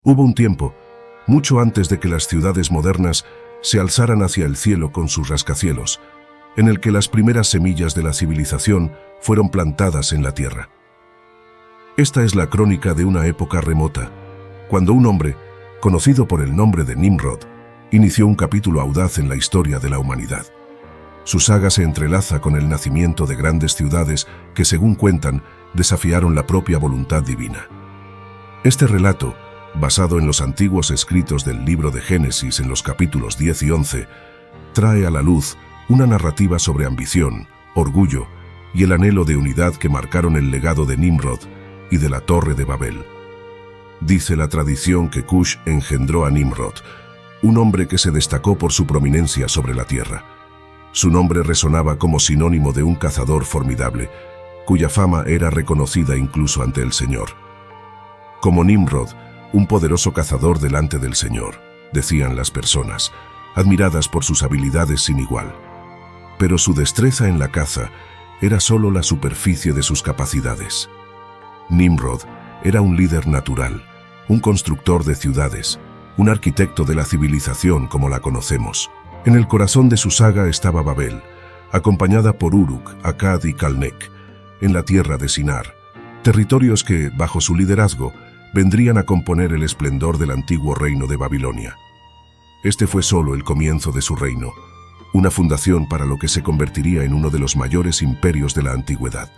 Hubo un tiempo, mucho antes de que las ciudades modernas se alzaran hacia el cielo con sus rascacielos, en el que las primeras semillas de la civilización fueron plantadas en la tierra. Esta es la crónica de una época remota, cuando un hombre, conocido por el nombre de Nimrod, inició un capítulo audaz en la historia de la humanidad. Su saga se entrelaza con el nacimiento de grandes ciudades que, según cuentan, desafiaron la propia voluntad divina. Este relato, basado en los antiguos escritos del libro de Génesis en los capítulos 10 y 11, trae a la luz una narrativa sobre ambición, orgullo y el anhelo de unidad que marcaron el legado de Nimrod y de la Torre de Babel. Dice la tradición que Cush engendró a Nimrod, un hombre que se destacó por su prominencia sobre la tierra. Su nombre resonaba como sinónimo de un cazador formidable, cuya fama era reconocida incluso ante el Señor. Como Nimrod, un poderoso cazador delante del Señor, decían las personas, admiradas por sus habilidades sin igual. Pero su destreza en la caza era solo la superficie de sus capacidades. Nimrod era un líder natural, un constructor de ciudades, un arquitecto de la civilización como la conocemos. En el corazón de su saga estaba Babel, acompañada por Uruk, Akkad y Calneh, en la tierra de Sinar, territorios que, bajo su liderazgo, vendrían a componer el esplendor del antiguo reino de Babilonia. Este fue solo el comienzo de su reino, una fundación para lo que se convertiría en uno de los mayores imperios de la antigüedad.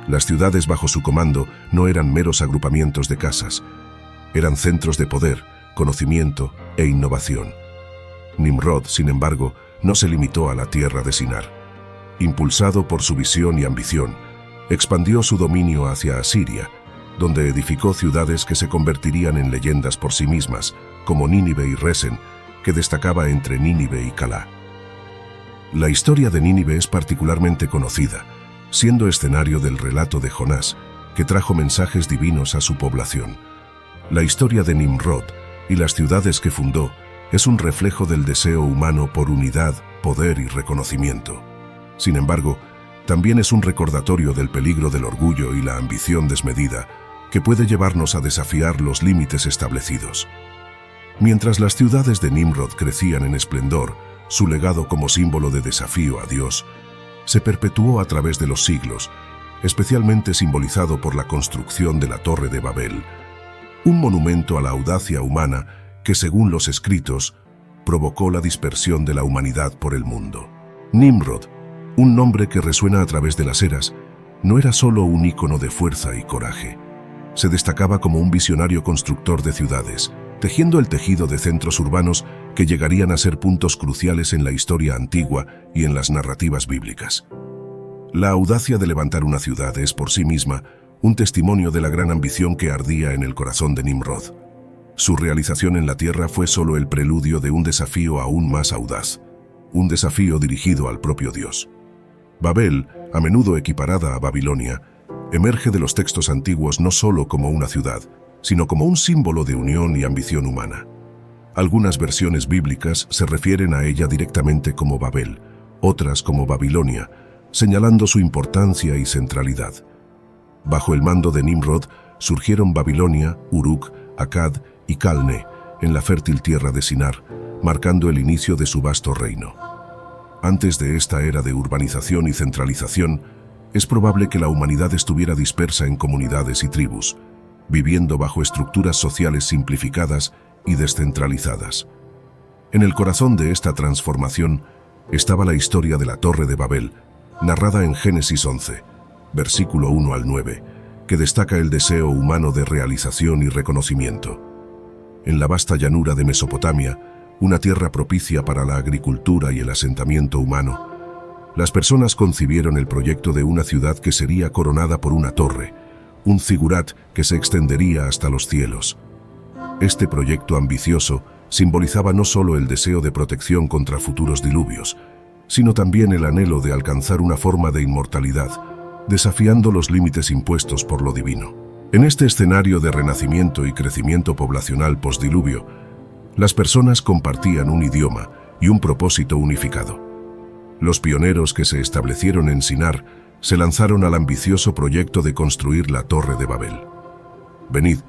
Las ciudades bajo su comando no eran meros agrupamientos de casas, eran centros de poder, conocimiento e innovación. Nimrod, sin embargo, no se limitó a la tierra de Sinar. Impulsado por su visión y ambición, expandió su dominio hacia Asiria, donde edificó ciudades que se convertirían en leyendas por sí mismas, como Nínive y Resen, que destacaba entre Nínive y Calá. La historia de Nínive es particularmente conocida, siendo escenario del relato de Jonás, que trajo mensajes divinos a su población. La historia de Nimrod y las ciudades que fundó es un reflejo del deseo humano por unidad, poder y reconocimiento. Sin embargo, también es un recordatorio del peligro del orgullo y la ambición desmedida, que puede llevarnos a desafiar los límites establecidos. Mientras las ciudades de Nimrod crecían en esplendor, su legado como símbolo de desafío a Dios se perpetuó a través de los siglos, especialmente simbolizado por la construcción de la Torre de Babel, un monumento a la audacia humana que, según los escritos, provocó la dispersión de la humanidad por el mundo. Nimrod, un nombre que resuena a través de las eras, no era solo un ícono de fuerza y coraje. Se destacaba como un visionario constructor de ciudades, tejiendo el tejido de centros urbanos que llegarían a ser puntos cruciales en la historia antigua y en las narrativas bíblicas. La audacia de levantar una ciudad es por sí misma un testimonio de la gran ambición que ardía en el corazón de Nimrod. Su realización en la tierra fue solo el preludio de un desafío aún más audaz, un desafío dirigido al propio Dios. Babel, a menudo equiparada a Babilonia, emerge de los textos antiguos no solo como una ciudad, sino como un símbolo de unión y ambición humana. Algunas versiones bíblicas se refieren a ella directamente como Babel, otras como Babilonia, señalando su importancia y centralidad. Bajo el mando de Nimrod surgieron Babilonia, Uruk, Akkad y Calneh en la fértil tierra de Sinar, marcando el inicio de su vasto reino. Antes de esta era de urbanización y centralización, es probable que la humanidad estuviera dispersa en comunidades y tribus, viviendo bajo estructuras sociales simplificadas y descentralizadas. En el corazón de esta transformación estaba la historia de la Torre de Babel, narrada en Génesis 11, versículo 1 al 9, que destaca el deseo humano de realización y reconocimiento. En la vasta llanura de Mesopotamia, una tierra propicia para la agricultura y el asentamiento humano, las personas concibieron el proyecto de una ciudad que sería coronada por una torre, un zigurat que se extendería hasta los cielos. Este proyecto ambicioso simbolizaba no solo el deseo de protección contra futuros diluvios, sino también el anhelo de alcanzar una forma de inmortalidad, desafiando los límites impuestos por lo divino. En este escenario de renacimiento y crecimiento poblacional postdiluvio, las personas compartían un idioma y un propósito unificado. Los pioneros que se establecieron en Sinar se lanzaron al ambicioso proyecto de construir la Torre de Babel. Venid,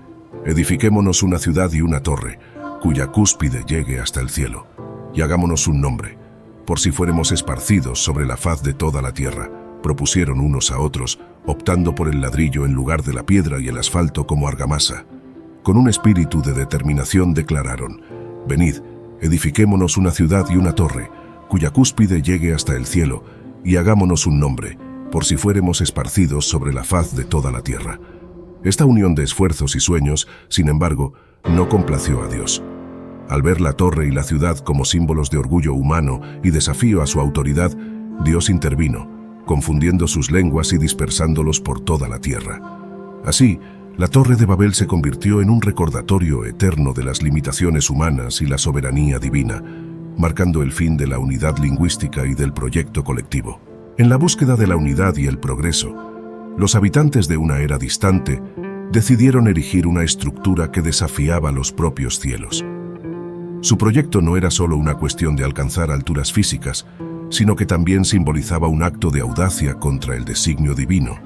edifiquémonos una ciudad y una torre, cuya cúspide llegue hasta el cielo, y hagámonos un nombre, por si fuéramos esparcidos sobre la faz de toda la tierra. Propusieron unos a otros, optando por el ladrillo en lugar de la piedra y el asfalto como argamasa. Con un espíritu de determinación declararon: venid, edifiquémonos una ciudad y una torre, cuya cúspide llegue hasta el cielo, y hagámonos un nombre, por si fuéramos esparcidos sobre la faz de toda la tierra. Esta unión de esfuerzos y sueños, sin embargo, no complació a Dios. Al ver la torre y la ciudad como símbolos de orgullo humano y desafío a su autoridad, Dios intervino, confundiendo sus lenguas y dispersándolos por toda la tierra. Así, la Torre de Babel se convirtió en un recordatorio eterno de las limitaciones humanas y la soberanía divina, marcando el fin de la unidad lingüística y del proyecto colectivo. En la búsqueda de la unidad y el progreso, los habitantes de una era distante decidieron erigir una estructura que desafiaba los propios cielos. Su proyecto no era solo una cuestión de alcanzar alturas físicas, sino que también simbolizaba un acto de audacia contra el designio divino.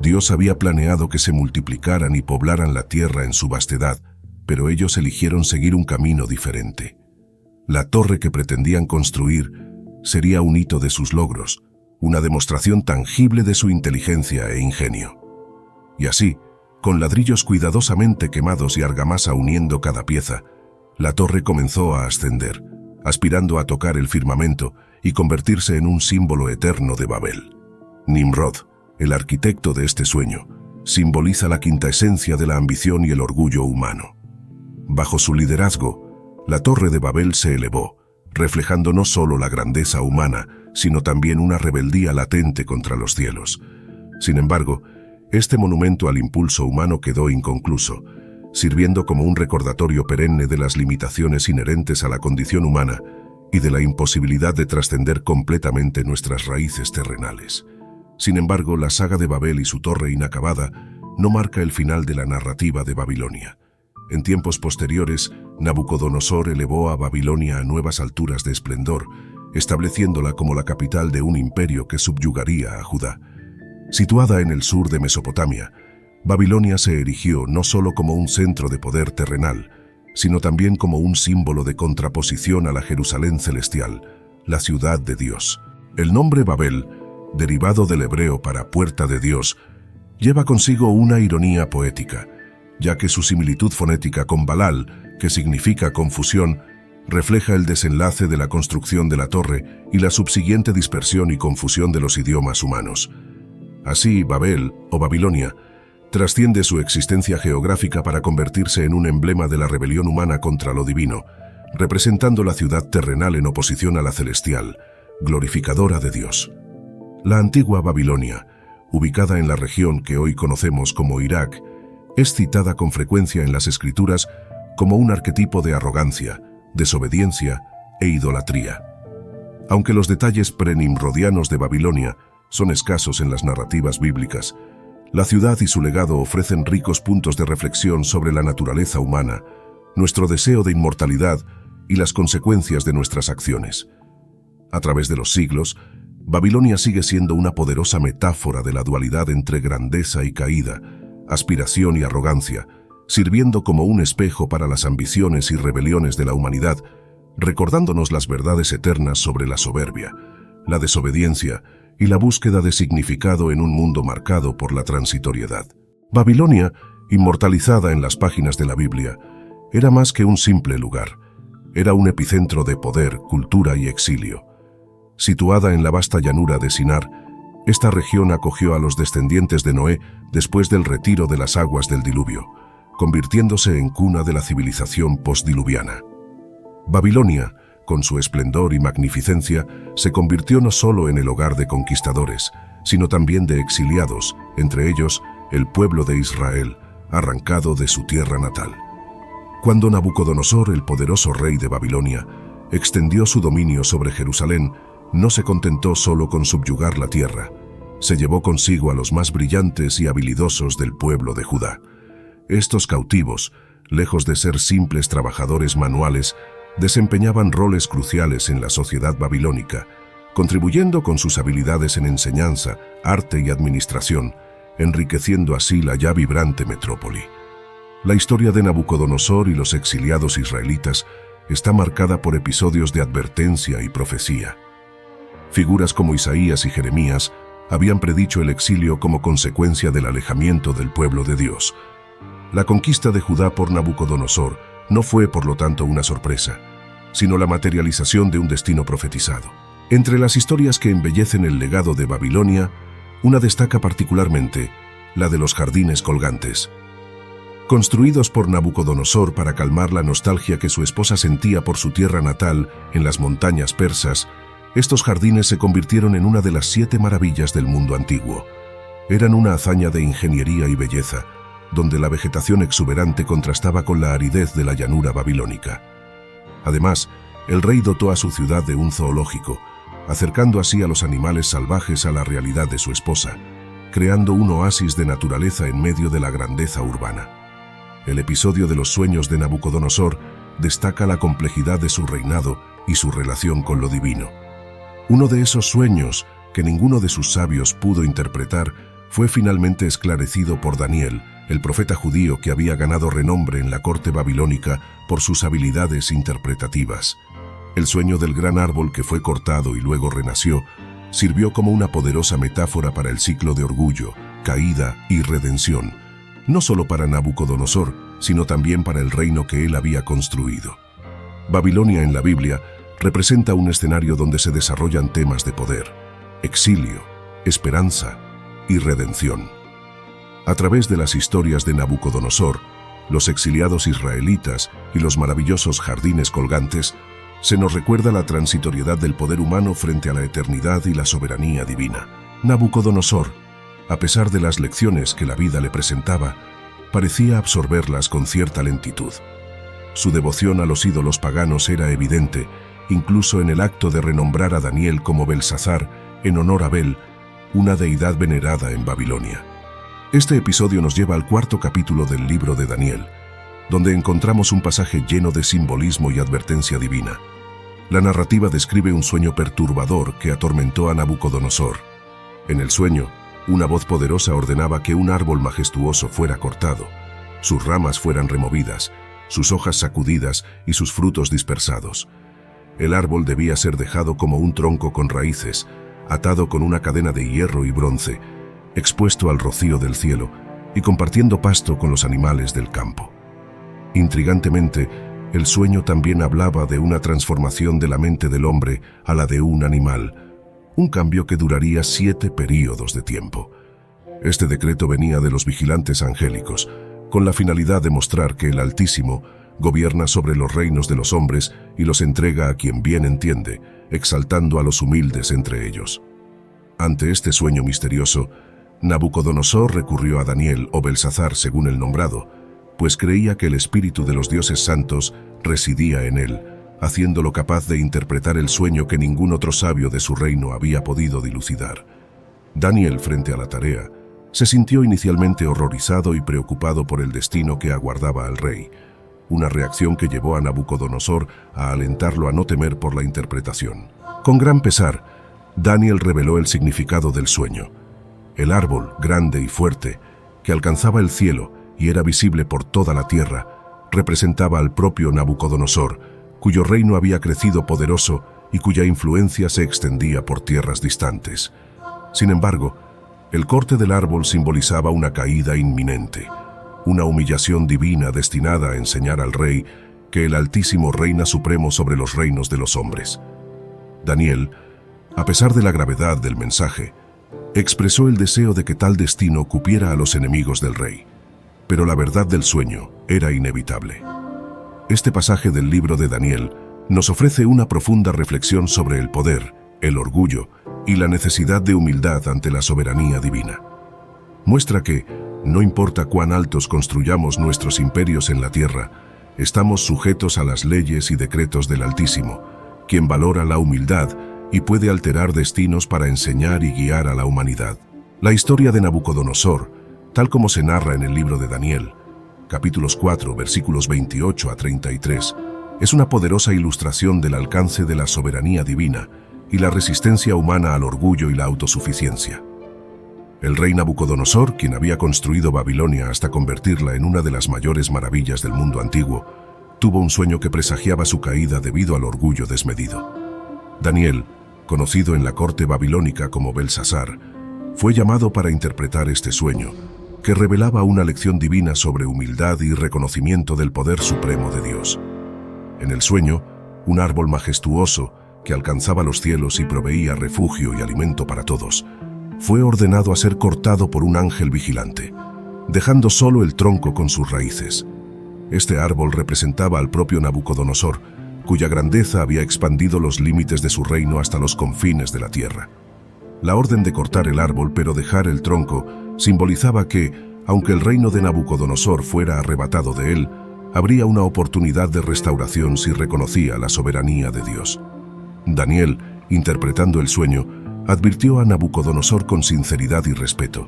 Dios había planeado que se multiplicaran y poblaran la tierra en su vastedad, pero ellos eligieron seguir un camino diferente. La torre que pretendían construir sería un hito de sus logros, una demostración tangible de su inteligencia e ingenio. Y así, con ladrillos cuidadosamente quemados y argamasa uniendo cada pieza, la torre comenzó a ascender, aspirando a tocar el firmamento y convertirse en un símbolo eterno de Babel. Nimrod, el arquitecto de este sueño, simboliza la quinta esencia de la ambición y el orgullo humano. Bajo su liderazgo, la Torre de Babel se elevó, reflejando no solo la grandeza humana, sino también una rebeldía latente contra los cielos. Sin embargo, este monumento al impulso humano quedó inconcluso, sirviendo como un recordatorio perenne de las limitaciones inherentes a la condición humana y de la imposibilidad de trascender completamente nuestras raíces terrenales. Sin embargo, la saga de Babel y su torre inacabada no marca el final de la narrativa de Babilonia. En tiempos posteriores, Nabucodonosor elevó a Babilonia a nuevas alturas de esplendor, estableciéndola como la capital de un imperio que subyugaría a Judá. Situada en el sur de Mesopotamia, Babilonia se erigió no solo como un centro de poder terrenal, sino también como un símbolo de contraposición a la Jerusalén celestial, la ciudad de Dios. El nombre Babel, derivado del hebreo para puerta de Dios, lleva consigo una ironía poética, ya que su similitud fonética con Balal, que significa confusión, refleja el desenlace de la construcción de la torre y la subsiguiente dispersión y confusión de los idiomas humanos. Así, Babel, o Babilonia, trasciende su existencia geográfica para convertirse en un emblema de la rebelión humana contra lo divino, representando la ciudad terrenal en oposición a la celestial, glorificadora de Dios. La antigua Babilonia, ubicada en la región que hoy conocemos como Irak, es citada con frecuencia en las escrituras como un arquetipo de arrogancia, desobediencia e idolatría. Aunque los detalles prenimrodianos de Babilonia son escasos en las narrativas bíblicas, la ciudad y su legado ofrecen ricos puntos de reflexión sobre la naturaleza humana, nuestro deseo de inmortalidad y las consecuencias de nuestras acciones. A través de los siglos, Babilonia sigue siendo una poderosa metáfora de la dualidad entre grandeza y caída, aspiración y arrogancia, sirviendo como un espejo para las ambiciones y rebeliones de la humanidad, recordándonos las verdades eternas sobre la soberbia, la desobediencia y la búsqueda de significado en un mundo marcado por la transitoriedad. Babilonia, inmortalizada en las páginas de la Biblia, era más que un simple lugar. Era un epicentro de poder, cultura y exilio. Situada en la vasta llanura de Sinar, esta región acogió a los descendientes de Noé después del retiro de las aguas del diluvio, convirtiéndose en cuna de la civilización postdiluviana. Babilonia, con su esplendor y magnificencia, se convirtió no solo en el hogar de conquistadores, sino también de exiliados, entre ellos el pueblo de Israel, arrancado de su tierra natal. Cuando Nabucodonosor, el poderoso rey de Babilonia, extendió su dominio sobre Jerusalén, no se contentó solo con subyugar la tierra, se llevó consigo a los más brillantes y habilidosos del pueblo de Judá. Estos cautivos, lejos de ser simples trabajadores manuales, desempeñaban roles cruciales en la sociedad babilónica, contribuyendo con sus habilidades en enseñanza, arte y administración, enriqueciendo así la ya vibrante metrópoli. La historia de Nabucodonosor y los exiliados israelitas está marcada por episodios de advertencia y profecía. Figuras como Isaías y Jeremías habían predicho el exilio como consecuencia del alejamiento del pueblo de Dios. La conquista de Judá por Nabucodonosor no fue, por lo tanto, una sorpresa, sino la materialización de un destino profetizado. Entre las historias que embellecen el legado de Babilonia, una destaca particularmente la de los jardines colgantes. Construidos por Nabucodonosor para calmar la nostalgia que su esposa sentía por su tierra natal en las montañas persas, estos jardines se convirtieron en una de las 7 maravillas del mundo antiguo. Eran una hazaña de ingeniería y belleza, donde la vegetación exuberante contrastaba con la aridez de la llanura babilónica. Además, el rey dotó a su ciudad de un zoológico, acercando así a los animales salvajes a la realidad de su esposa, creando un oasis de naturaleza en medio de la grandeza urbana. El episodio de los sueños de Nabucodonosor destaca la complejidad de su reinado y su relación con lo divino. Uno de esos sueños, que ninguno de sus sabios pudo interpretar, fue finalmente esclarecido por Daniel, el profeta judío que había ganado renombre en la corte babilónica por sus habilidades interpretativas. El sueño del gran árbol que fue cortado y luego renació sirvió como una poderosa metáfora para el ciclo de orgullo, caída y redención, no solo para Nabucodonosor, sino también para el reino que él había construido. Babilonia en la Biblia representa un escenario donde se desarrollan temas de poder, exilio, esperanza y redención. A través de las historias de Nabucodonosor, los exiliados israelitas y los maravillosos jardines colgantes, se nos recuerda la transitoriedad del poder humano frente a la eternidad y la soberanía divina. Nabucodonosor, a pesar de las lecciones que la vida le presentaba, parecía absorberlas con cierta lentitud. Su devoción a los ídolos paganos era evidente, incluso en el acto de renombrar a Daniel como Belsasar en honor a Bel, una deidad venerada en Babilonia. Este episodio nos lleva al 4º capítulo del libro de Daniel, donde encontramos un pasaje lleno de simbolismo y advertencia divina. La narrativa describe un sueño perturbador que atormentó a Nabucodonosor. En el sueño, una voz poderosa ordenaba que un árbol majestuoso fuera cortado, sus ramas fueran removidas, sus hojas sacudidas y sus frutos dispersados. El árbol debía ser dejado como un tronco con raíces, atado con una cadena de hierro y bronce, expuesto al rocío del cielo y compartiendo pasto con los animales del campo. Intrigantemente, el sueño también hablaba de una transformación de la mente del hombre a la de un animal, un cambio que duraría 7 períodos de tiempo. Este decreto venía de los vigilantes angélicos, con la finalidad de mostrar que el Altísimo gobierna sobre los reinos de los hombres y los entrega a quien bien entiende, exaltando a los humildes entre ellos. Ante este sueño misterioso, Nabucodonosor recurrió a Daniel o Belsasar según el nombrado, pues creía que el espíritu de los dioses santos residía en él, haciéndolo capaz de interpretar el sueño que ningún otro sabio de su reino había podido dilucidar. Daniel, frente a la tarea, se sintió inicialmente horrorizado y preocupado por el destino que aguardaba al rey, una reacción que llevó a Nabucodonosor a alentarlo a no temer por la interpretación. Con gran pesar, Daniel reveló el significado del sueño. El árbol, grande y fuerte, que alcanzaba el cielo y era visible por toda la tierra, representaba al propio Nabucodonosor, cuyo reino había crecido poderoso y cuya influencia se extendía por tierras distantes. Sin embargo, el corte del árbol simbolizaba una caída inminente, una humillación divina destinada a enseñar al rey que el Altísimo reina supremo sobre los reinos de los hombres. Daniel, a pesar de la gravedad del mensaje, expresó el deseo de que tal destino cupiera a los enemigos del rey. Pero la verdad del sueño era inevitable. Este pasaje del libro de Daniel nos ofrece una profunda reflexión sobre el poder, el orgullo y la necesidad de humildad ante la soberanía divina. Muestra que, no importa cuán altos construyamos nuestros imperios en la tierra, estamos sujetos a las leyes y decretos del Altísimo, quien valora la humildad y puede alterar destinos para enseñar y guiar a la humanidad. La historia de Nabucodonosor, tal como se narra en el libro de Daniel, capítulos 4, versículos 28 a 33, es una poderosa ilustración del alcance de la soberanía divina y la resistencia humana al orgullo y la autosuficiencia. El rey Nabucodonosor, quien había construido Babilonia hasta convertirla en una de las mayores maravillas del mundo antiguo, tuvo un sueño que presagiaba su caída debido al orgullo desmedido. Daniel, conocido en la corte babilónica como Belsasar, fue llamado para interpretar este sueño, que revelaba una lección divina sobre humildad y reconocimiento del poder supremo de Dios. En el sueño, un árbol majestuoso, que alcanzaba los cielos y proveía refugio y alimento para todos, fue ordenado a ser cortado por un ángel vigilante, dejando solo el tronco con sus raíces. Este árbol representaba al propio Nabucodonosor, cuya grandeza había expandido los límites de su reino hasta los confines de la tierra. La orden de cortar el árbol pero dejar el tronco simbolizaba que, aunque el reino de Nabucodonosor fuera arrebatado de él, habría una oportunidad de restauración si reconocía la soberanía de Dios. Daniel, interpretando el sueño, advirtió a Nabucodonosor con sinceridad y respeto,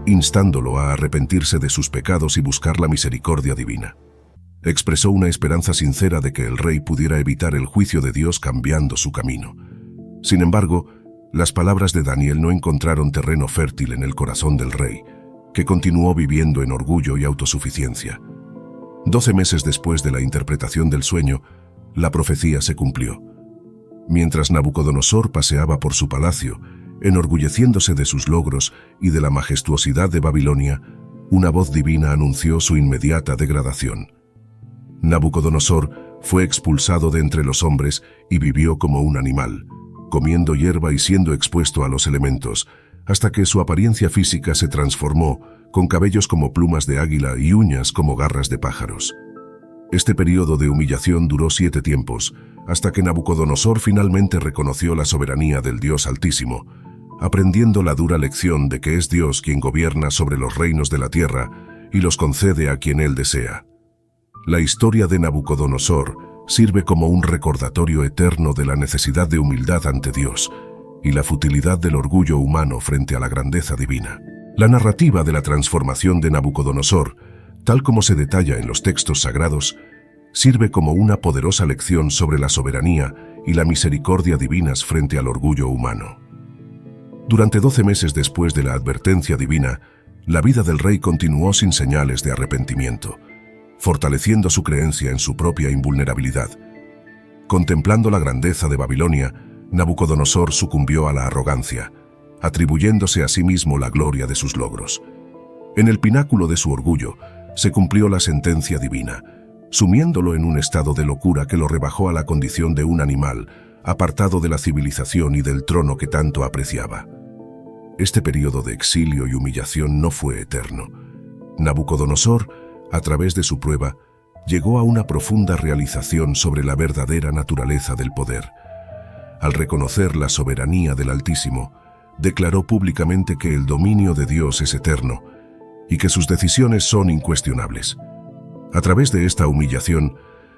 instándolo a arrepentirse de sus pecados y buscar la misericordia divina. Expresó una esperanza sincera de que el rey pudiera evitar el juicio de Dios cambiando su camino. Sin embargo, las palabras de Daniel no encontraron terreno fértil en el corazón del rey, que continuó viviendo en orgullo y autosuficiencia. 12 meses después de la interpretación del sueño, la profecía se cumplió. Mientras Nabucodonosor paseaba por su palacio, enorgulleciéndose de sus logros y de la majestuosidad de Babilonia, una voz divina anunció su inmediata degradación. Nabucodonosor fue expulsado de entre los hombres y vivió como un animal, comiendo hierba y siendo expuesto a los elementos, hasta que su apariencia física se transformó, con cabellos como plumas de águila y uñas como garras de pájaros. Este periodo de humillación duró 7 tiempos, hasta que Nabucodonosor finalmente reconoció la soberanía del Dios Altísimo, aprendiendo la dura lección de que es Dios quien gobierna sobre los reinos de la tierra y los concede a quien Él desea. La historia de Nabucodonosor sirve como un recordatorio eterno de la necesidad de humildad ante Dios y la futilidad del orgullo humano frente a la grandeza divina. La narrativa de la transformación de Nabucodonosor, tal como se detalla en los textos sagrados, sirve como una poderosa lección sobre la soberanía y la misericordia divinas frente al orgullo humano. Durante 12 meses después de la advertencia divina, la vida del rey continuó sin señales de arrepentimiento, fortaleciendo su creencia en su propia invulnerabilidad. Contemplando la grandeza de Babilonia, Nabucodonosor sucumbió a la arrogancia, atribuyéndose a sí mismo la gloria de sus logros. En el pináculo de su orgullo, se cumplió la sentencia divina, sumiéndolo en un estado de locura que lo rebajó a la condición de un animal, apartado de la civilización y del trono que tanto apreciaba. Este periodo de exilio y humillación no fue eterno. Nabucodonosor, a través de su prueba, llegó a una profunda realización sobre la verdadera naturaleza del poder. Al reconocer la soberanía del Altísimo, declaró públicamente que el dominio de Dios es eterno y que sus decisiones son incuestionables. A través de esta humillación,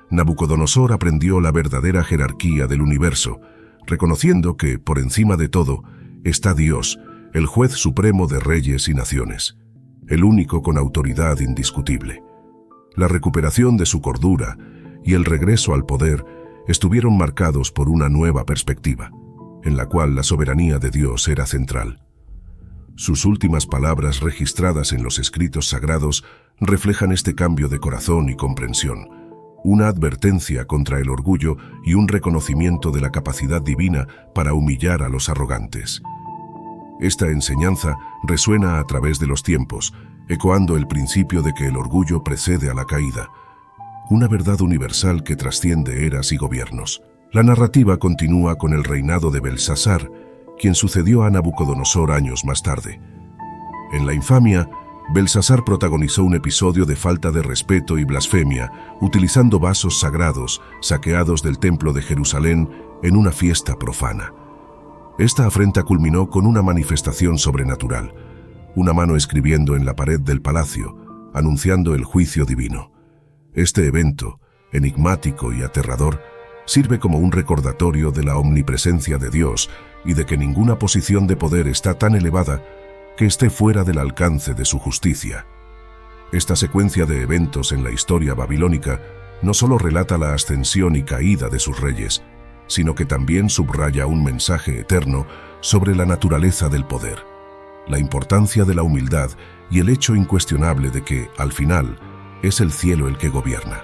Nabucodonosor aprendió la verdadera jerarquía del universo, reconociendo que, por encima de todo, está Dios, el juez supremo de reyes y naciones, el único con autoridad indiscutible. La recuperación de su cordura y el regreso al poder estuvieron marcados por una nueva perspectiva, en la cual la soberanía de Dios era central. Sus últimas palabras registradas en los escritos sagrados reflejan este cambio de corazón y comprensión, una advertencia contra el orgullo y un reconocimiento de la capacidad divina para humillar a los arrogantes. Esta enseñanza resuena a través de los tiempos, ecoando el principio de que el orgullo precede a la caída, una verdad universal que trasciende eras y gobiernos. La narrativa continúa con el reinado de Belsasar, quien sucedió a Nabucodonosor años más tarde. En la infamia, Belsasar protagonizó un episodio de falta de respeto y blasfemia, utilizando vasos sagrados saqueados del templo de Jerusalén en una fiesta profana. Esta afrenta culminó con una manifestación sobrenatural, una mano escribiendo en la pared del palacio, anunciando el juicio divino. Este evento, enigmático y aterrador, sirve como un recordatorio de la omnipresencia de Dios y de que ninguna posición de poder está tan elevada que esté fuera del alcance de su justicia. Esta secuencia de eventos en la historia babilónica no solo relata la ascensión y caída de sus reyes, sino que también subraya un mensaje eterno sobre la naturaleza del poder. la importancia de la humildad y el hecho incuestionable de que, al final, es el cielo el que gobierna.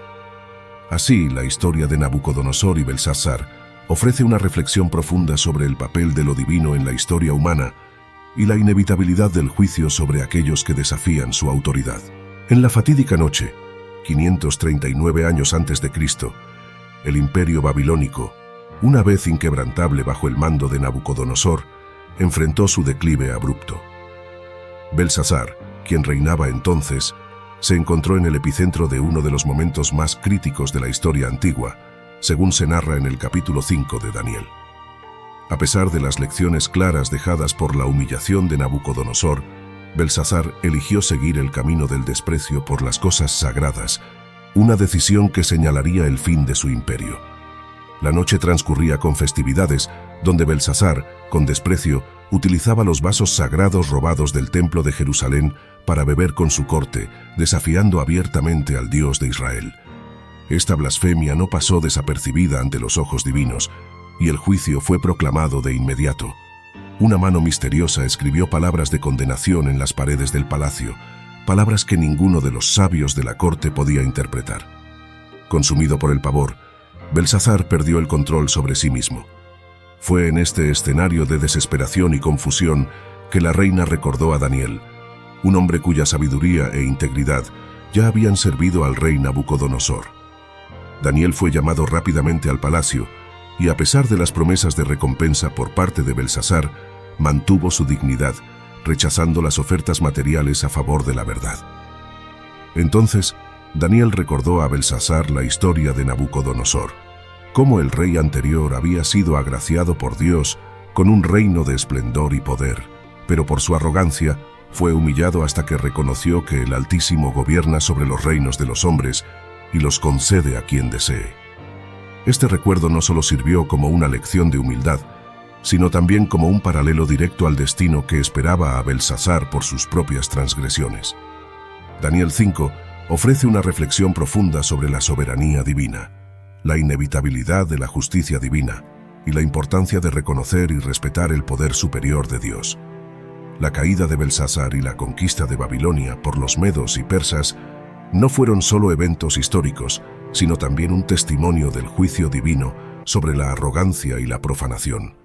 Así, la historia de Nabucodonosor y Belsasar ofrece una reflexión profunda sobre el papel de lo divino en la historia humana y la inevitabilidad del juicio sobre aquellos que desafían su autoridad. En la fatídica noche, 539 años antes de Cristo, el imperio babilónico, una vez inquebrantable bajo el mando de Nabucodonosor, enfrentó su declive abrupto. Belsasar, quien reinaba entonces, se encontró en el epicentro de uno de los momentos más críticos de la historia antigua, según se narra en el capítulo 5 de Daniel. A pesar de las lecciones claras dejadas por la humillación de Nabucodonosor, Belsasar eligió seguir el camino del desprecio por las cosas sagradas, una decisión que señalaría el fin de su imperio. La noche transcurría con festividades, donde Belsasar, con desprecio, utilizaba los vasos sagrados robados del templo de Jerusalén para beber con su corte, desafiando abiertamente al Dios de Israel. Esta blasfemia no pasó desapercibida ante los ojos divinos, y el juicio fue proclamado de inmediato. Una mano misteriosa escribió palabras de condenación en las paredes del palacio, palabras que ninguno de los sabios de la corte podía interpretar. Consumido por el pavor, Belsasar perdió el control sobre sí mismo. Fue en este escenario de desesperación y confusión que la reina recordó a Daniel, un hombre cuya sabiduría e integridad ya habían servido al rey Nabucodonosor. Daniel fue llamado rápidamente al palacio y, a pesar de las promesas de recompensa por parte de Belsasar, mantuvo su dignidad, rechazando las ofertas materiales a favor de la verdad. Entonces, Daniel recordó a Belsasar la historia de Nabucodonosor, cómo el rey anterior había sido agraciado por Dios con un reino de esplendor y poder, pero por su arrogancia fue humillado hasta que reconoció que el Altísimo gobierna sobre los reinos de los hombres y los concede a quien desee. Este recuerdo no solo sirvió como una lección de humildad, sino también como un paralelo directo al destino que esperaba a Belsasar por sus propias transgresiones. Daniel 5 ofrece una reflexión profunda sobre la soberanía divina, la inevitabilidad de la justicia divina y la importancia de reconocer y respetar el poder superior de Dios. La caída de Belsasar y la conquista de Babilonia por los medos y persas no fueron solo eventos históricos, sino también un testimonio del juicio divino sobre la arrogancia y la profanación.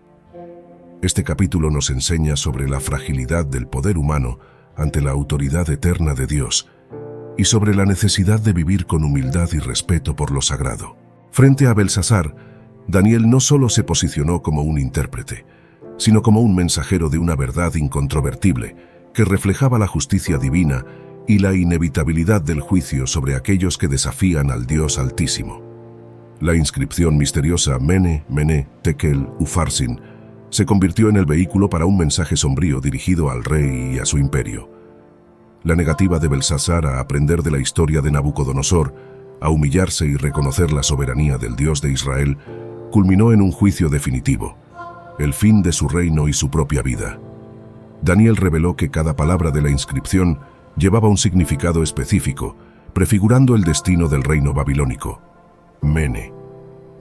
Este capítulo nos enseña sobre la fragilidad del poder humano ante la autoridad eterna de Dios y sobre la necesidad de vivir con humildad y respeto por lo sagrado. Frente a Belsasar, Daniel no solo se posicionó como un intérprete, sino como un mensajero de una verdad incontrovertible que reflejaba la justicia divina y la inevitabilidad del juicio sobre aquellos que desafían al Dios Altísimo. La inscripción misteriosa Mene, Mene, Tekel, Ufarsin se convirtió en el vehículo para un mensaje sombrío dirigido al rey y a su imperio. La negativa de Belsasar a aprender de la historia de Nabucodonosor, a humillarse y reconocer la soberanía del Dios de Israel, culminó en un juicio definitivo, el fin de su reino y su propia vida. Daniel reveló que cada palabra de la inscripción llevaba un significado específico, prefigurando el destino del reino babilónico. Mene.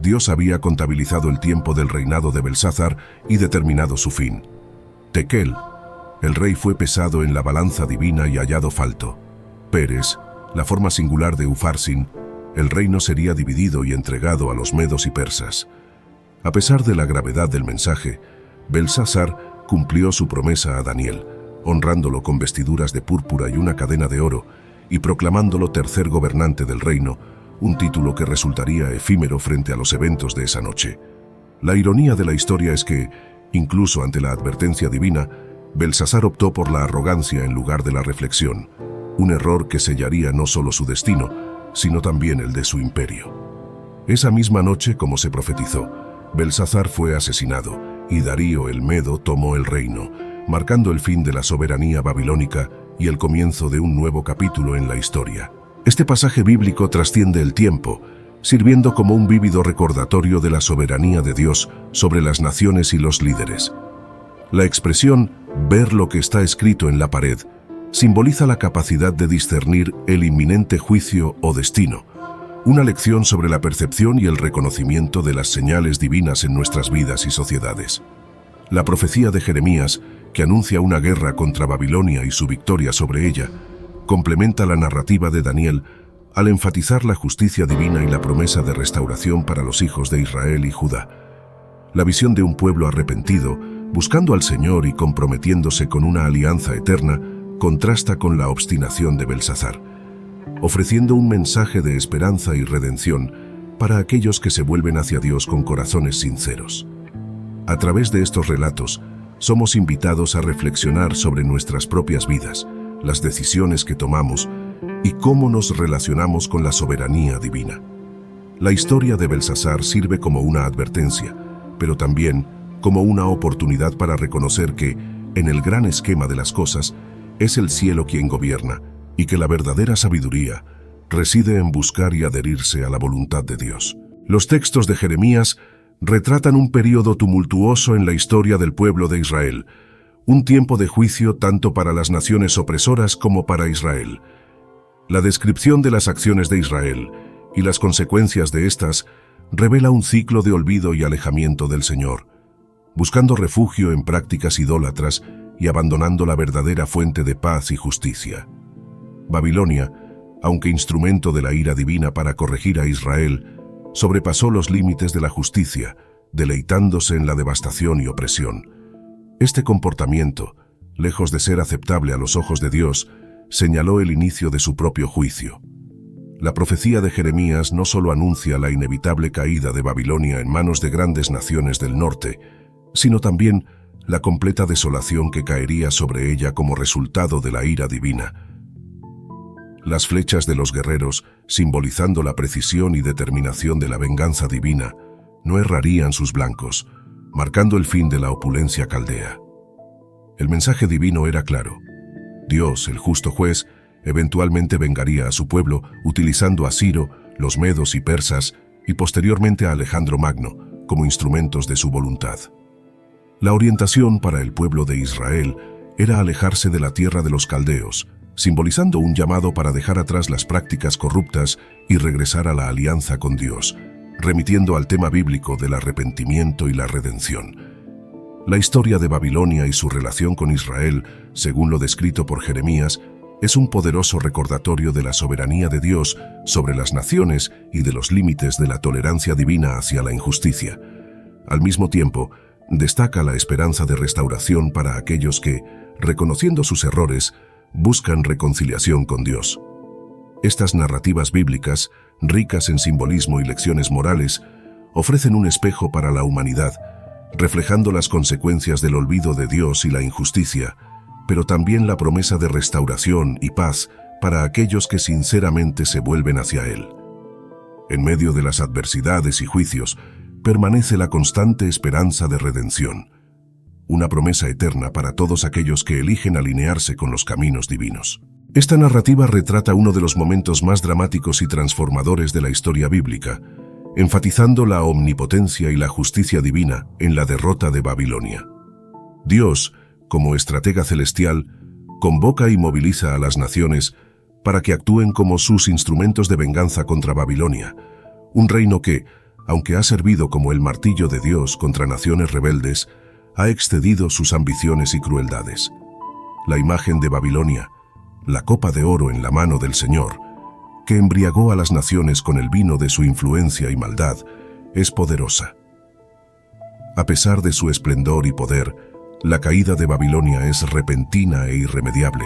Dios había contabilizado el tiempo del reinado de Belsasar y determinado su fin. Tekel. El rey fue pesado en la balanza divina y hallado falto. Peres, la forma singular de Ufarsin, el reino sería dividido y entregado a los medos y persas. A pesar de la gravedad del mensaje, Belsasar cumplió su promesa a Daniel, honrándolo con vestiduras de púrpura y una cadena de oro, y proclamándolo tercer gobernante del reino, un título que resultaría efímero frente a los eventos de esa noche. La ironía de la historia es que, incluso ante la advertencia divina, Belsasar optó por la arrogancia en lugar de la reflexión, un error que sellaría no solo su destino, sino también el de su imperio. Esa misma noche, como se profetizó, Belsasar fue asesinado, y Darío el Medo tomó el reino, marcando el fin de la soberanía babilónica y el comienzo de un nuevo capítulo en la historia. Este pasaje bíblico trasciende el tiempo, sirviendo como un vívido recordatorio de la soberanía de Dios sobre las naciones y los líderes. La expresión «ver lo que está escrito en la pared» simboliza la capacidad de discernir el inminente juicio o destino, una lección sobre la percepción y el reconocimiento de las señales divinas en nuestras vidas y sociedades. La profecía de Jeremías, que anuncia una guerra contra Babilonia y su victoria sobre ella, complementa la narrativa de Daniel al enfatizar la justicia divina y la promesa de restauración para los hijos de Israel y Judá. La visión de un pueblo arrepentido, buscando al Señor y comprometiéndose con una alianza eterna, contrasta con la obstinación de Belsasar, ofreciendo un mensaje de esperanza y redención para aquellos que se vuelven hacia Dios con corazones sinceros. A través de estos relatos, somos invitados a reflexionar sobre nuestras propias vidas, las decisiones que tomamos y cómo nos relacionamos con la soberanía divina. La historia de Belsasar sirve como una advertencia, pero también como una oportunidad para reconocer que, en el gran esquema de las cosas, es el cielo quien gobierna y que la verdadera sabiduría reside en buscar y adherirse a la voluntad de Dios. Los textos de Jeremías retratan un período tumultuoso en la historia del pueblo de Israel, un tiempo de juicio tanto para las naciones opresoras como para Israel. La descripción de las acciones de Israel y las consecuencias de estas revela un ciclo de olvido y alejamiento del Señor, buscando refugio en prácticas idólatras y abandonando la verdadera fuente de paz y justicia. Babilonia, aunque instrumento de la ira divina para corregir a Israel, sobrepasó los límites de la justicia, deleitándose en la devastación y opresión. Este comportamiento, lejos de ser aceptable a los ojos de Dios, señaló el inicio de su propio juicio. La profecía de Jeremías no solo anuncia la inevitable caída de Babilonia en manos de grandes naciones del norte, sino también la completa desolación que caería sobre ella como resultado de la ira divina. Las flechas de los guerreros, simbolizando la precisión y determinación de la venganza divina, no errarían sus blancos, marcando el fin de la opulencia caldea. El mensaje divino era claro. Dios, el justo juez, eventualmente vengaría a su pueblo utilizando a Ciro, los medos y persas, y posteriormente a Alejandro Magno, como instrumentos de su voluntad. La orientación para el pueblo de Israel era alejarse de la tierra de los caldeos, simbolizando un llamado para dejar atrás las prácticas corruptas y regresar a la alianza con Dios, remitiendo al tema bíblico del arrepentimiento y la redención. La historia de Babilonia y su relación con Israel, según lo descrito por Jeremías, es un poderoso recordatorio de la soberanía de Dios sobre las naciones y de los límites de la tolerancia divina hacia la injusticia. Al mismo tiempo, destaca la esperanza de restauración para aquellos que, reconociendo sus errores, buscan reconciliación con Dios. Estas narrativas bíblicas, ricas en simbolismo y lecciones morales, ofrecen un espejo para la humanidad, reflejando las consecuencias del olvido de Dios y la injusticia, pero también la promesa de restauración y paz para aquellos que sinceramente se vuelven hacia Él. En medio de las adversidades y juicios, permanece la constante esperanza de redención, una promesa eterna para todos aquellos que eligen alinearse con los caminos divinos. Esta narrativa retrata uno de los momentos más dramáticos y transformadores de la historia bíblica, enfatizando la omnipotencia y la justicia divina en la derrota de Babilonia. Dios, como estratega celestial, convoca y moviliza a las naciones para que actúen como sus instrumentos de venganza contra Babilonia, un reino que, aunque ha servido como el martillo de Dios contra naciones rebeldes, ha excedido sus ambiciones y crueldades. La imagen de Babilonia, la copa de oro en la mano del Señor, que embriagó a las naciones con el vino de su influencia y maldad, es poderosa. A pesar de su esplendor y poder, la caída de Babilonia es repentina e irremediable,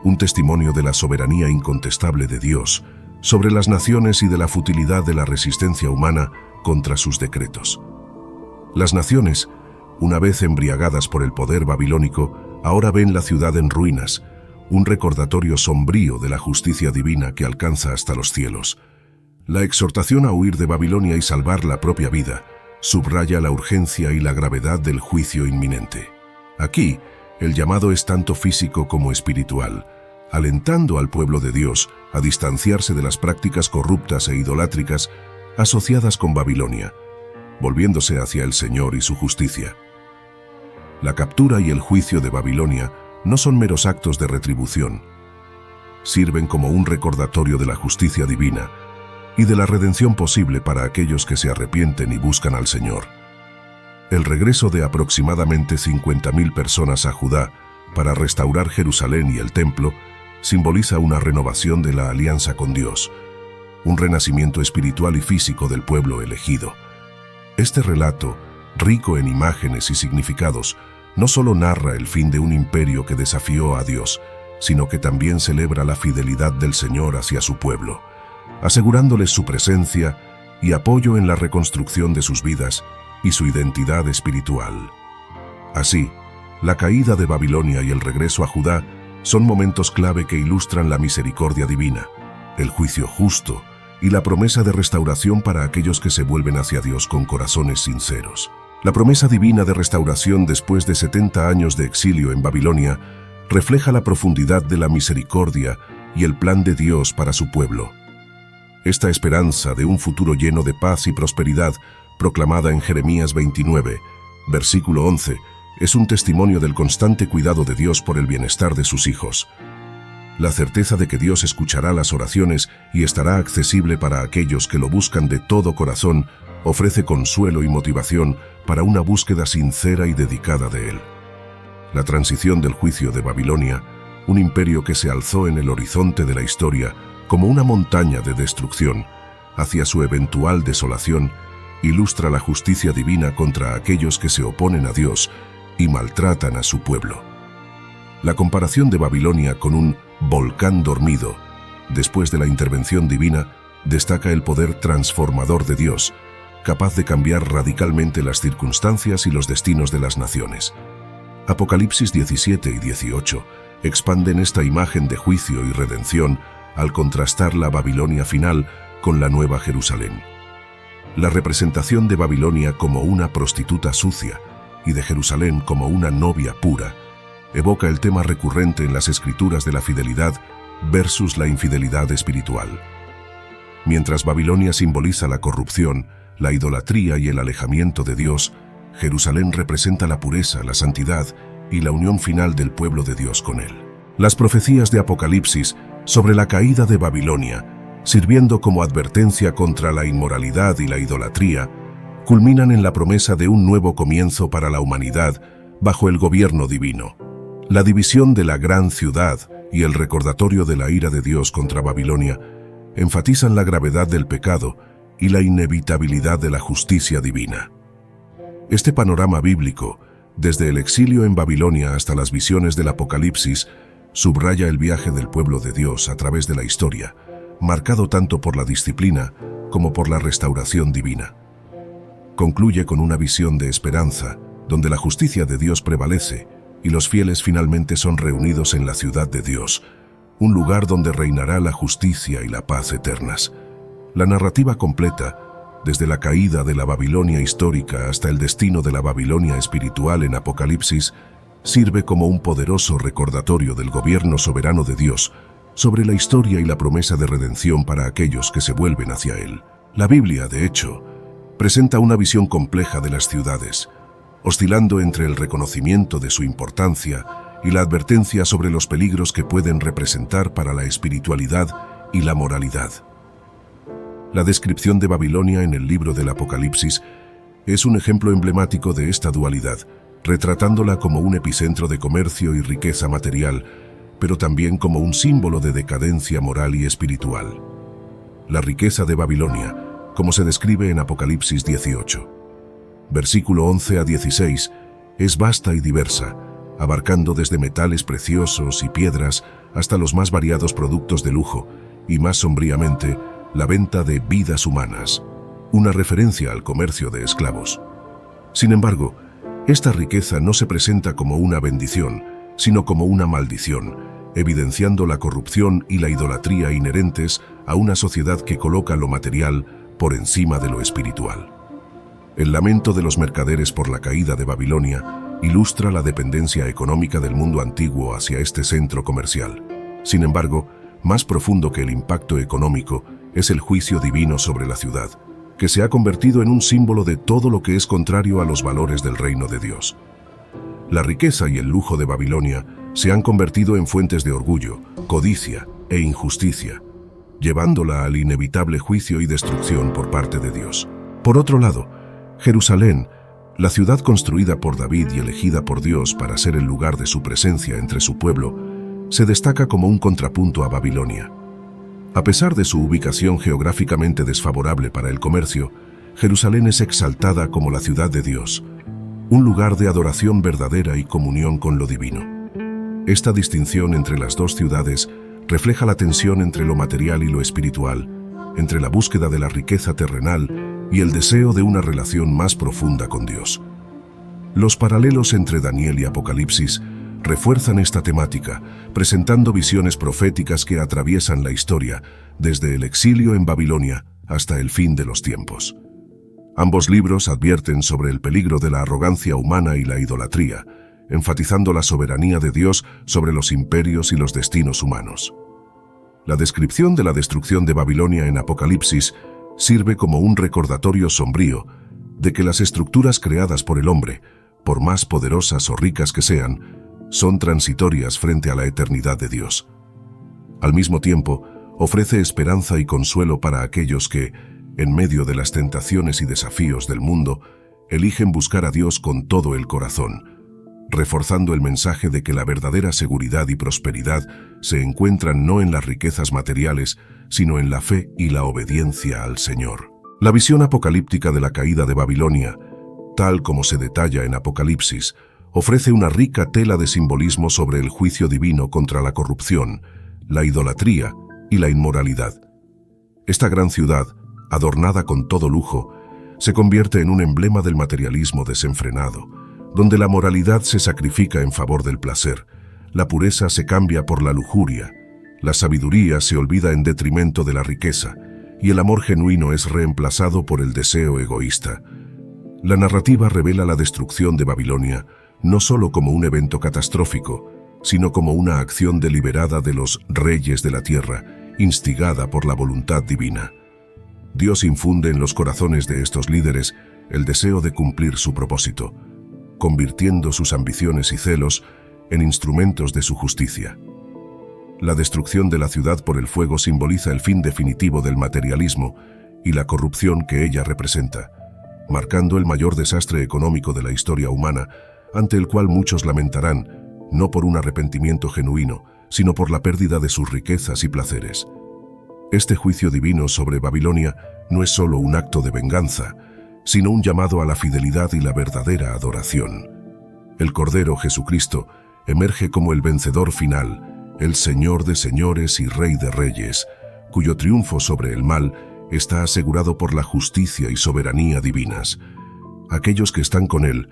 un testimonio de la soberanía incontestable de Dios sobre las naciones y de la futilidad de la resistencia humana contra sus decretos. Las naciones, una vez embriagadas por el poder babilónico, ahora ven la ciudad en ruinas, un recordatorio sombrío de la justicia divina que alcanza hasta los cielos. La exhortación a huir de Babilonia y salvar la propia vida subraya la urgencia y la gravedad del juicio inminente. Aquí, el llamado es tanto físico como espiritual, alentando al pueblo de Dios a distanciarse de las prácticas corruptas e idolátricas asociadas con Babilonia, volviéndose hacia el Señor y su justicia. La captura y el juicio de Babilonia no son meros actos de retribución. Sirven como un recordatorio de la justicia divina y de la redención posible para aquellos que se arrepienten y buscan al Señor. El regreso de aproximadamente 50.000 personas a Judá para restaurar Jerusalén y el templo simboliza una renovación de la alianza con Dios, un renacimiento espiritual y físico del pueblo elegido. Este relato, rico en imágenes y significados, no solo narra el fin de un imperio que desafió a Dios, sino que también celebra la fidelidad del Señor hacia su pueblo, asegurándoles su presencia y apoyo en la reconstrucción de sus vidas y su identidad espiritual. Así, la caída de Babilonia y el regreso a Judá son momentos clave que ilustran la misericordia divina, el juicio justo y la promesa de restauración para aquellos que se vuelven hacia Dios con corazones sinceros. La promesa divina de restauración después de 70 años de exilio en Babilonia refleja la profundidad de la misericordia y el plan de Dios para su pueblo. Esta esperanza de un futuro lleno de paz y prosperidad, proclamada en Jeremías 29, versículo 11, es un testimonio del constante cuidado de Dios por el bienestar de sus hijos. La certeza de que Dios escuchará las oraciones y estará accesible para aquellos que lo buscan de todo corazón ofrece consuelo y motivación para una búsqueda sincera y dedicada de Él. La transición del juicio de Babilonia, un imperio que se alzó en el horizonte de la historia como una montaña de destrucción, hacia su eventual desolación, ilustra la justicia divina contra aquellos que se oponen a Dios y maltratan a su pueblo. La comparación de Babilonia con un volcán dormido, después de la intervención divina, destaca el poder transformador de Dios, capaz de cambiar radicalmente las circunstancias y los destinos de las naciones. Apocalipsis 17 y 18 expanden esta imagen de juicio y redención al contrastar la Babilonia final con la Nueva Jerusalén. La representación de Babilonia como una prostituta sucia y de Jerusalén como una novia pura evoca el tema recurrente en las Escrituras de la fidelidad versus la infidelidad espiritual. Mientras Babilonia simboliza la corrupción, la idolatría y el alejamiento de Dios, Jerusalén representa la pureza, la santidad y la unión final del pueblo de Dios con Él. Las profecías de Apocalipsis sobre la caída de Babilonia, sirviendo como advertencia contra la inmoralidad y la idolatría, culminan en la promesa de un nuevo comienzo para la humanidad bajo el gobierno divino. La división de la gran ciudad y el recordatorio de la ira de Dios contra Babilonia enfatizan la gravedad del pecado y la inevitabilidad de la justicia divina. Este panorama bíblico, desde el exilio en Babilonia hasta las visiones del Apocalipsis, subraya el viaje del pueblo de Dios a través de la historia, marcado tanto por la disciplina como por la restauración divina. Concluye con una visión de esperanza, donde la justicia de Dios prevalece y los fieles finalmente son reunidos en la ciudad de Dios, un lugar donde reinará la justicia y la paz eternas. La narrativa completa, desde la caída de la Babilonia histórica hasta el destino de la Babilonia espiritual en Apocalipsis, sirve como un poderoso recordatorio del gobierno soberano de Dios sobre la historia y la promesa de redención para aquellos que se vuelven hacia Él. La Biblia, de hecho, presenta una visión compleja de las ciudades, oscilando entre el reconocimiento de su importancia y la advertencia sobre los peligros que pueden representar para la espiritualidad y la moralidad. La descripción de Babilonia en el libro del Apocalipsis es un ejemplo emblemático de esta dualidad, retratándola como un epicentro de comercio y riqueza material, pero también como un símbolo de decadencia moral y espiritual. La riqueza de Babilonia, como se describe en Apocalipsis 18, versículo 11 a 16, es vasta y diversa, abarcando desde metales preciosos y piedras hasta los más variados productos de lujo, y más sombríamente, la venta de vidas humanas, una referencia al comercio de esclavos. Sin embargo, esta riqueza no se presenta como una bendición, sino como una maldición, evidenciando la corrupción y la idolatría inherentes a una sociedad que coloca lo material por encima de lo espiritual. El lamento de los mercaderes por la caída de Babilonia ilustra la dependencia económica del mundo antiguo hacia este centro comercial. Sin embargo, más profundo que el impacto económico es el juicio divino sobre la ciudad, que se ha convertido en un símbolo de todo lo que es contrario a los valores del reino de Dios. La riqueza y el lujo de Babilonia se han convertido en fuentes de orgullo, codicia e injusticia, llevándola al inevitable juicio y destrucción por parte de Dios. Por otro lado, Jerusalén, La ciudad construida por David y elegida por Dios para ser el lugar de su presencia entre su pueblo, se destaca como un contrapunto a Babilonia. A pesar de su ubicación geográficamente desfavorable para el comercio, Jerusalén es exaltada como la ciudad de Dios, un lugar de adoración verdadera y comunión con lo divino. Esta distinción entre las dos ciudades refleja la tensión entre lo material y lo espiritual, entre la búsqueda de la riqueza terrenal y el deseo de una relación más profunda con Dios. Los paralelos entre Daniel y Apocalipsis refuerzan esta temática, presentando visiones proféticas que atraviesan la historia, desde el exilio en Babilonia hasta el fin de los tiempos. Ambos libros advierten sobre el peligro de la arrogancia humana y la idolatría, enfatizando la soberanía de Dios sobre los imperios y los destinos humanos. La descripción de la destrucción de Babilonia en Apocalipsis sirve como un recordatorio sombrío de que las estructuras creadas por el hombre, por más poderosas o ricas que sean, son transitorias frente a la eternidad de Dios. Al mismo tiempo, ofrece esperanza y consuelo para aquellos que, en medio de las tentaciones y desafíos del mundo, eligen buscar a Dios con todo el corazón, reforzando el mensaje de que la verdadera seguridad y prosperidad se encuentran no en las riquezas materiales, sino en la fe y la obediencia al Señor. La visión apocalíptica de la caída de Babilonia, tal como se detalla en Apocalipsis, ofrece una rica tela de simbolismo sobre el juicio divino contra la corrupción, la idolatría y la inmoralidad. Esta gran ciudad, adornada con todo lujo, se convierte en un emblema del materialismo desenfrenado, donde la moralidad se sacrifica en favor del placer, la pureza se cambia por la lujuria, la sabiduría se olvida en detrimento de la riqueza, y el amor genuino es reemplazado por el deseo egoísta. La narrativa revela la destrucción de Babilonia no solo como un evento catastrófico, sino como una acción deliberada de los reyes de la tierra, instigada por la voluntad divina. Dios infunde en los corazones de estos líderes el deseo de cumplir su propósito, convirtiendo sus ambiciones y celos en instrumentos de su justicia. La destrucción de la ciudad por el fuego simboliza el fin definitivo del materialismo y la corrupción que ella representa, marcando el mayor desastre económico de la historia humana, ante el cual muchos lamentarán, no por un arrepentimiento genuino, sino por la pérdida de sus riquezas y placeres. Este juicio divino sobre Babilonia no es solo un acto de venganza, sino un llamado a la fidelidad y la verdadera adoración. El Cordero Jesucristo emerge como el vencedor final, el Señor de señores y Rey de reyes, cuyo triunfo sobre el mal está asegurado por la justicia y soberanía divinas. Aquellos que están con Él,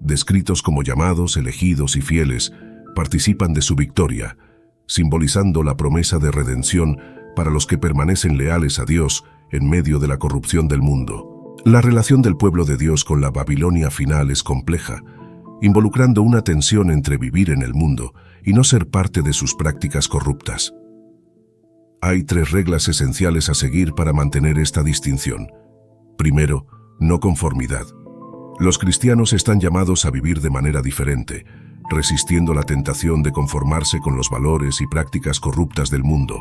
descritos como llamados, elegidos y fieles, participan de su victoria, simbolizando la promesa de redención para los que permanecen leales a Dios en medio de la corrupción del mundo. La relación del pueblo de Dios con la Babilonia final es compleja, involucrando una tensión entre vivir en el mundo y no ser parte de sus prácticas corruptas. Hay 3 reglas esenciales a seguir para mantener esta distinción. Primero, no conformidad. Los cristianos están llamados a vivir de manera diferente, resistiendo la tentación de conformarse con los valores y prácticas corruptas del mundo.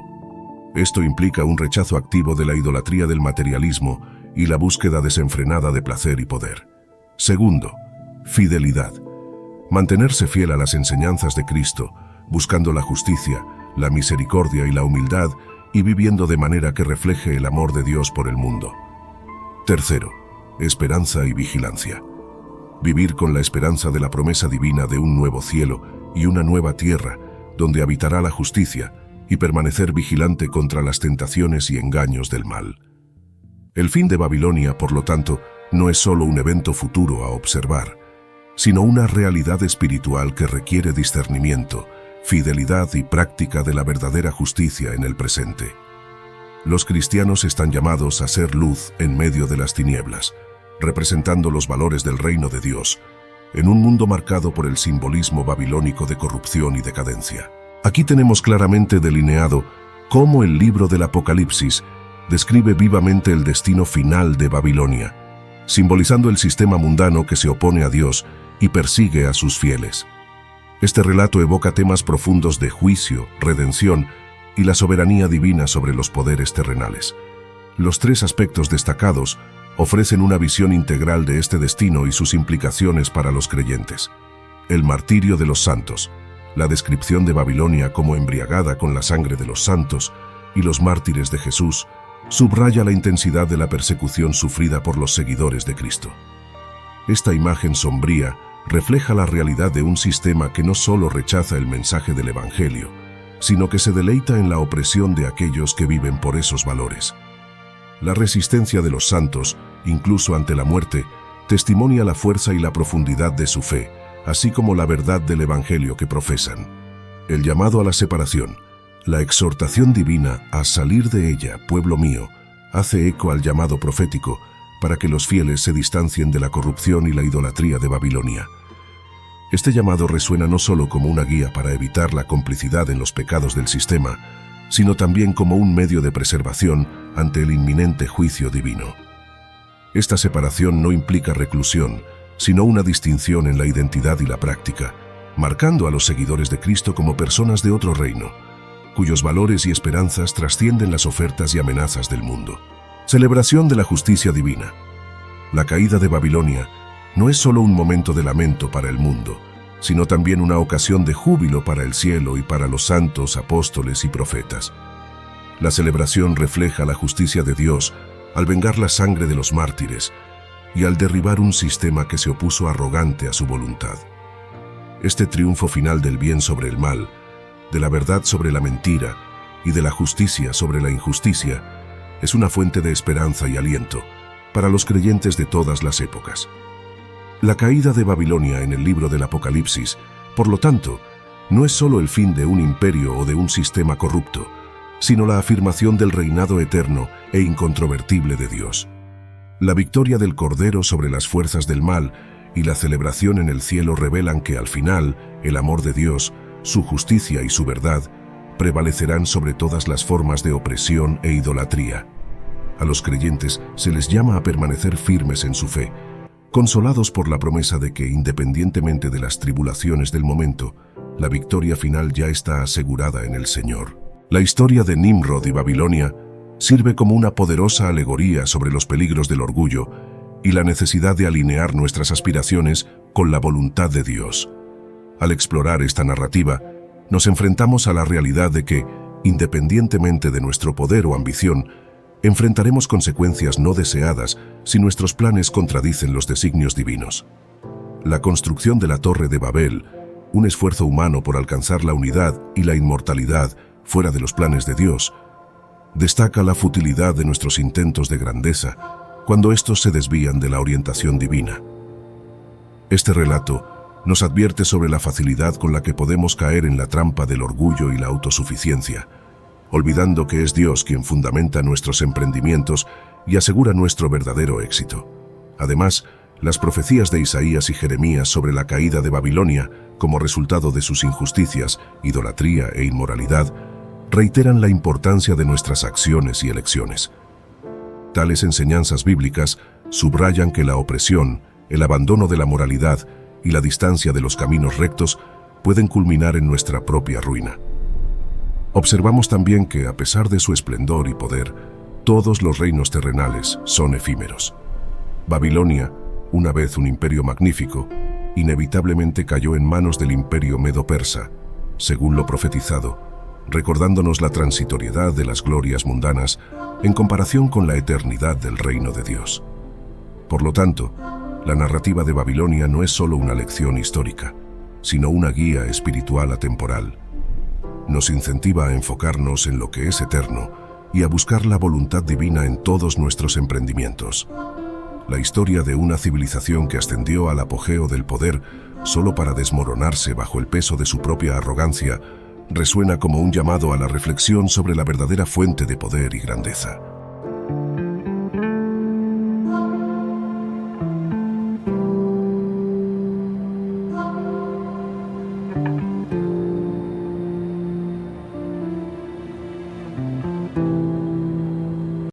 Esto implica un rechazo activo de la idolatría del materialismo y la búsqueda desenfrenada de placer y poder. Segundo, fidelidad. Mantenerse fiel a las enseñanzas de Cristo, buscando la justicia, la misericordia y la humildad, y viviendo de manera que refleje el amor de Dios por el mundo. Tercero, esperanza y vigilancia. Vivir con la esperanza de la promesa divina de un nuevo cielo y una nueva tierra, donde habitará la justicia, y permanecer vigilante contra las tentaciones y engaños del mal. El fin de Babilonia, por lo tanto, no es solo un evento futuro a observar, sino una realidad espiritual que requiere discernimiento, fidelidad y práctica de la verdadera justicia en el presente. Los cristianos están llamados a ser luz en medio de las tinieblas, representando los valores del reino de Dios, en un mundo marcado por el simbolismo babilónico de corrupción y decadencia. Aquí tenemos claramente delineado cómo el libro del Apocalipsis describe vivamente el destino final de Babilonia, simbolizando el sistema mundano que se opone a Dios y persigue a sus fieles. Este relato evoca temas profundos de juicio, redención y la soberanía divina sobre los poderes terrenales. Los 3 aspectos destacados ofrecen una visión integral de este destino y sus implicaciones para los creyentes. El martirio de los santos, la descripción de Babilonia como embriagada con la sangre de los santos y los mártires de Jesús, subraya la intensidad de la persecución sufrida por los seguidores de Cristo. Esta imagen sombría refleja la realidad de un sistema que no solo rechaza el mensaje del Evangelio, sino que se deleita en la opresión de aquellos que viven por esos valores. La resistencia de los santos, incluso ante la muerte, testimonia la fuerza y la profundidad de su fe, así como la verdad del Evangelio que profesan. El llamado a la separación, la exhortación divina a salir de ella, pueblo mío, hace eco al llamado profético para que los fieles se distancien de la corrupción y la idolatría de Babilonia. Este llamado resuena no solo como una guía para evitar la complicidad en los pecados del sistema, sino también como un medio de preservación ante el inminente juicio divino. Esta separación no implica reclusión, sino una distinción en la identidad y la práctica, marcando a los seguidores de Cristo como personas de otro reino, cuyos valores y esperanzas trascienden las ofertas y amenazas del mundo. Celebración de la justicia divina. La caída de Babilonia no es solo un momento de lamento para el mundo, sino también una ocasión de júbilo para el cielo y para los santos, apóstoles y profetas. La celebración refleja la justicia de Dios al vengar la sangre de los mártires y al derribar un sistema que se opuso arrogante a su voluntad. Este triunfo final del bien sobre el mal, de la verdad sobre la mentira y de la justicia sobre la injusticia, es una fuente de esperanza y aliento para los creyentes de todas las épocas. La caída de Babilonia en el libro del Apocalipsis, por lo tanto, no es solo el fin de un imperio o de un sistema corrupto, sino la afirmación del reinado eterno e incontrovertible de Dios. La victoria del Cordero sobre las fuerzas del mal y la celebración en el cielo revelan que al final el amor de Dios, su justicia y su verdad prevalecerán sobre todas las formas de opresión e idolatría. A los creyentes se les llama a permanecer firmes en su fe, consolados por la promesa de que, independientemente de las tribulaciones del momento, la victoria final ya está asegurada en el Señor. La historia de Nimrod y Babilonia sirve como una poderosa alegoría sobre los peligros del orgullo y la necesidad de alinear nuestras aspiraciones con la voluntad de Dios. Al explorar esta narrativa, nos enfrentamos a la realidad de que, independientemente de nuestro poder o ambición, enfrentaremos consecuencias no deseadas si nuestros planes contradicen los designios divinos. La construcción de la Torre de Babel, un esfuerzo humano por alcanzar la unidad y la inmortalidad fuera de los planes de Dios, destaca la futilidad de nuestros intentos de grandeza cuando estos se desvían de la orientación divina. Este relato nos advierte sobre la facilidad con la que podemos caer en la trampa del orgullo y la autosuficiencia, olvidando que es Dios quien fundamenta nuestros emprendimientos y asegura nuestro verdadero éxito. Además, las profecías de Isaías y Jeremías sobre la caída de Babilonia, como resultado de sus injusticias, idolatría e inmoralidad, reiteran la importancia de nuestras acciones y elecciones. Tales enseñanzas bíblicas subrayan que la opresión, el abandono de la moralidad y la distancia de los caminos rectos pueden culminar en nuestra propia ruina. Observamos también que, a pesar de su esplendor y poder, todos los reinos terrenales son efímeros. Babilonia, una vez un imperio magnífico, inevitablemente cayó en manos del imperio medo-persa, según lo profetizado, recordándonos la transitoriedad de las glorias mundanas en comparación con la eternidad del reino de Dios. Por lo tanto, la narrativa de Babilonia no es solo una lección histórica, sino una guía espiritual atemporal. Nos incentiva a enfocarnos en lo que es eterno y a buscar la voluntad divina en todos nuestros emprendimientos. La historia de una civilización que ascendió al apogeo del poder solo para desmoronarse bajo el peso de su propia arrogancia resuena como un llamado a la reflexión sobre la verdadera fuente de poder y grandeza.